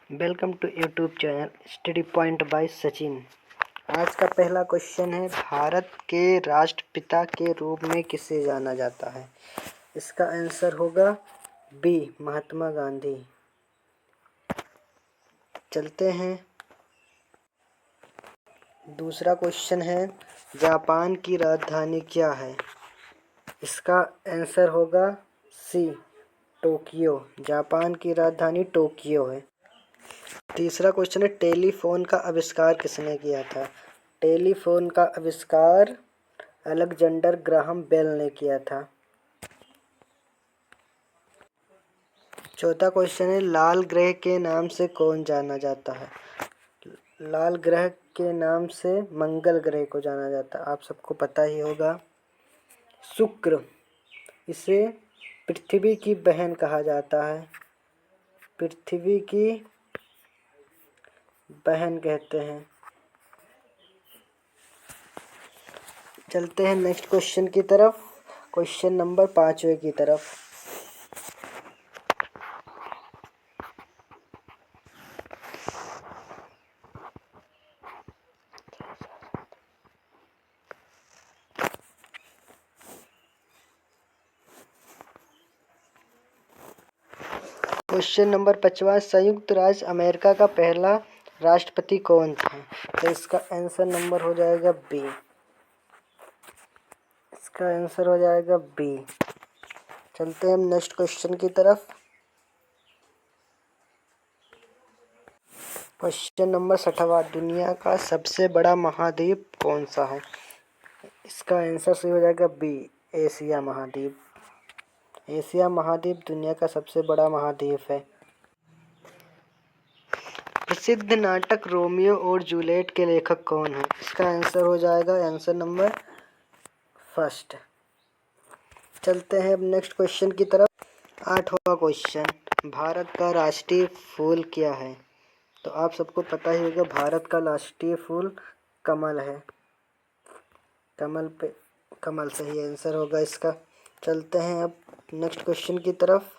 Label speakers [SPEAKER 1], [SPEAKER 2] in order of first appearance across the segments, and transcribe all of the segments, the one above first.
[SPEAKER 1] Welcome to YouTube channel study point by Sachin. आज का पहला क्वेश्चन है, भारत के राष्ट्रपिता के रूप में किसे जाना जाता है? इसका आंसर होगा बी, महात्मा गांधी। चलते हैं। दूसरा क्वेश्चन है, जापान की राजधानी क्या है? इसका आंसर होगा सी, टोक्यो। जापान की राजधानी टोक्यो है। तीसरा क्वेश्चन है, टेलीफोन का आविष्कार किसने किया था? टेलीफोन का आविष्कार अलेक्जेंडर ग्राहम बेल ने किया था। चौथा क्वेश्चन है, लाल ग्रह के नाम से कौन जाना जाता है? लाल ग्रह के नाम से मंगल ग्रह को जाना जाता है। आप सबको पता ही होगा। शुक्र, इसे पृथ्वी की बहन कहा जाता है। पृथ्वी की बहन कहते हैं। चलते हैं नेक्स्ट क्वेश्चन की तरफ, क्वेश्चन नंबर 5वें की तरफ। क्वेश्चन नंबर 5वां, संयुक्त राज्य अमेरिका का पहला राष्ट्रपति कौन था? तो इसका आंसर नंबर हो जाएगा बी। इसका आंसर हो जाएगा बी। चलते हैं हम नेक्स्ट क्वेश्चन की तरफ। क्वेश्चन नंबर 6वां, दुनिया का सबसे बड़ा महाद्वीप कौन सा है? इसका आंसर सही हो जाएगा बी, एशिया महाद्वीप। एशिया महाद्वीप दुनिया का सबसे बड़ा महाद्वीप है। प्रसिद्ध नाटक रोमियो और जूलियट के लेखक कौन है? इसका आंसर हो जाएगा आंसर नंबर फर्स्ट। चलते हैं अब नेक्स्ट क्वेश्चन की तरफ। 8वां क्वेश्चन, भारत का राष्ट्रीय फूल क्या है? तो आप सबको पता ही होगा, भारत का राष्ट्रीय फूल कमल है। कमल सही आंसर होगा इसका। चलते हैं अब नेक्स्ट क्वेश्चन की तरफ।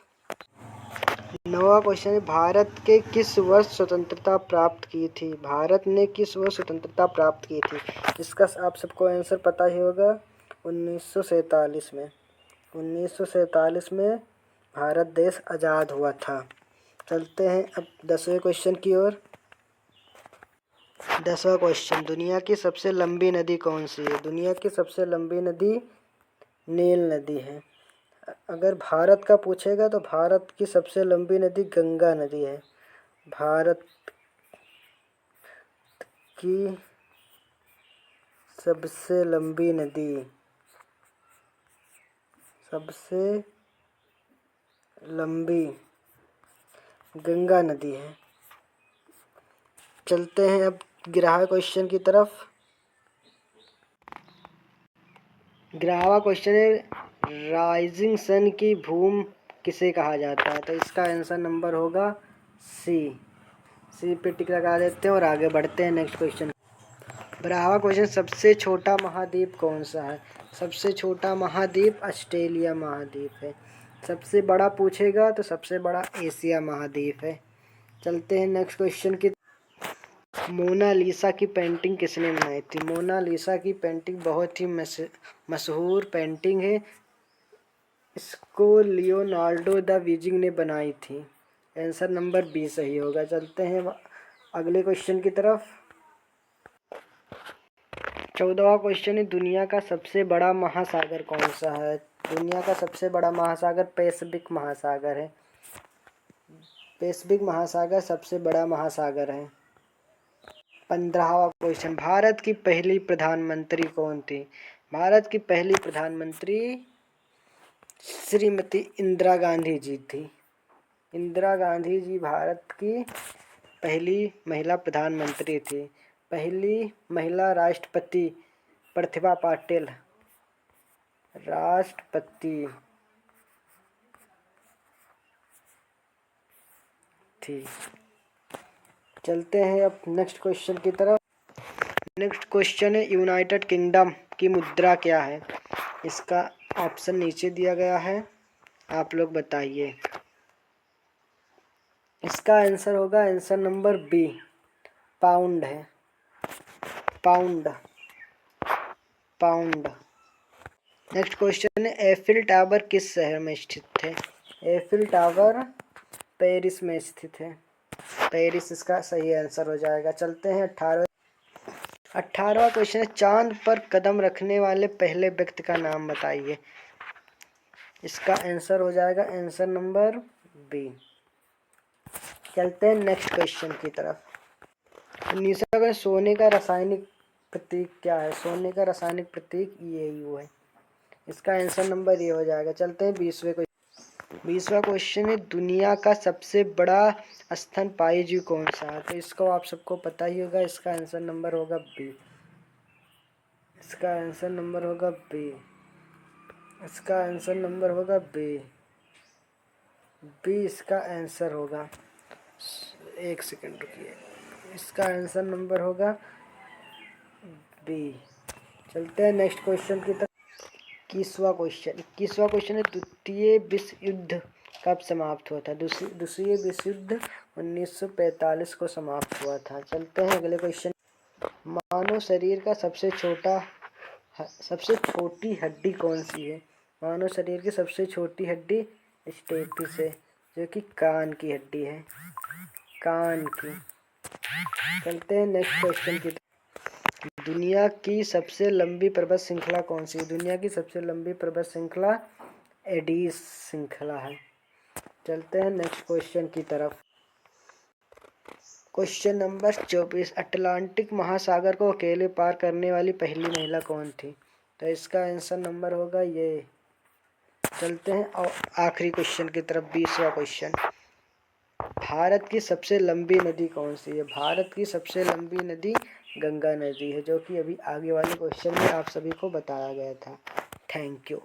[SPEAKER 1] 9वां क्वेश्चन है, भारत के किस वर्ष स्वतंत्रता प्राप्त की थी? भारत ने किस वर्ष स्वतंत्रता प्राप्त की थी? इसका आप सबको आंसर पता ही होगा, 1947 में। 1947 में भारत देश आज़ाद हुआ था। चलते हैं अब 10वें क्वेश्चन की ओर। 10वां क्वेश्चन, दुनिया की सबसे लंबी नदी कौन सी है? दुनिया की सबसे लंबी नदी नील नदी है। अगर भारत का पूछेगा तो भारत की सबसे लंबी नदी गंगा नदी है। भारत की सबसे लंबी नदी, सबसे लंबी गंगा नदी है। चलते हैं अब 11वें क्वेश्चन की तरफ। 11वां क्वेश्चन है, राइजिंग सन की भूमि किसे कहा जाता है? तो इसका आंसर नंबर होगा सी पे टिक लगा देते हैं और आगे बढ़ते हैं नेक्स्ट क्वेश्चन। 12वां क्वेश्चन, सबसे छोटा महाद्वीप कौन सा है? सबसे छोटा महाद्वीप ऑस्ट्रेलिया महाद्वीप है। सबसे बड़ा पूछेगा तो सबसे बड़ा एशिया महाद्वीप है। चलते हैं नेक्स्ट क्वेश्चन की। मोनालिसा की पेंटिंग किसने बनाई थी? मोनालिसा की पेंटिंग बहुत ही मशहूर पेंटिंग है। इसको लियोनार्डो दा विंची ने बनाई थी। आंसर नंबर बी सही होगा। चलते हैं अगले क्वेश्चन की तरफ। 14वां क्वेश्चन है, दुनिया का सबसे बड़ा महासागर कौन सा है? दुनिया का सबसे बड़ा महासागर पैसिफिक महासागर है। पैसिफिक महासागर सबसे बड़ा महासागर है। 15वां क्वेश्चन, भारत की पहली प्रधानमंत्री कौन थी? भारत की पहली प्रधानमंत्री श्रीमती इंदिरा गांधी जी थी। इंदिरा गांधी जी भारत की पहली महिला प्रधानमंत्री थी। पहली महिला राष्ट्रपति प्रतिभा पाटिल राष्ट्रपति थी। चलते हैं अब नेक्स्ट क्वेश्चन की तरफ। नेक्स्ट क्वेश्चन है, यूनाइटेड किंगडम की मुद्रा क्या है? इसका ऑप्शन नीचे दिया गया है, आप लोग बताइए। इसका आंसर होगा आंसर नंबर बी, पाउंड है, पाउंड, पाउंड। नेक्स्ट क्वेश्चन है, एफिल टावर किस शहर में स्थित है? एफिल टावर पेरिस में स्थित है, पेरिस इसका सही आंसर हो जाएगा। चलते हैं 18वां क्वेश्चन है, चांद पर कदम रखने वाले पहले व्यक्ति का नाम बताइए। इसका आंसर हो जाएगा आंसर नंबर बी। चलते हैं नेक्स्ट क्वेश्चन की तरफ। 19वां क्वेश्चन, सोने का रासायनिक प्रतीक क्या है? सोने का रासायनिक प्रतीक Au है, इसका आंसर नंबर ये हो जाएगा। चलते हैं 20वां क्वेश्चन है, दुनिया का सबसे बड़ा स्तनपायी जीव कौन सा है? तो इसको आप सबको पता ही होगा, इसका आंसर नंबर होगा बी, इसका आंसर नंबर होगा बी, इसका आंसर नंबर होगा बी, बी इसका आंसर होगा। एक सेकंड रुकिए, इसका आंसर नंबर होगा बी। चलते हैं नेक्स्ट क्वेश्चन की तरफ। 21वां क्वेश्चन है, द्वितीय विश्व युद्ध कब समाप्त हुआ था? दूसरी विश्व युद्ध 1945 को समाप्त हुआ था। चलते हैं अगले क्वेश्चन। मानव शरीर का सबसे छोटी हड्डी कौन सी है? मानव शरीर की सबसे छोटी हड्डी स्टेपिस है, जो कि कान की हड्डी है, कान की। चलते हैं नेक्स्ट क्वेश्चन की। दुनिया की सबसे लंबी पर्वत श्रृंखला कौन सी है? दुनिया की सबसे लंबी पर्वत श्रृंखला एडीज श्रृंखला है। चलते हैं नेक्स्ट क्वेश्चन की तरफ। क्वेश्चन नंबर 24, अटलांटिक महासागर को अकेले पार करने वाली पहली महिला कौन थी? तो इसका आंसर नंबर होगा ये। चलते हैं और आखिरी क्वेश्चन की तरफ, 20वां क्वेश्चन। भारत की सबसे लंबी नदी कौन सी है? भारत की सबसे लंबी नदी गंगा नदी है, जो कि अभी आगे वाले क्वेश्चन में आप सभी को बताया गया था। Thank you.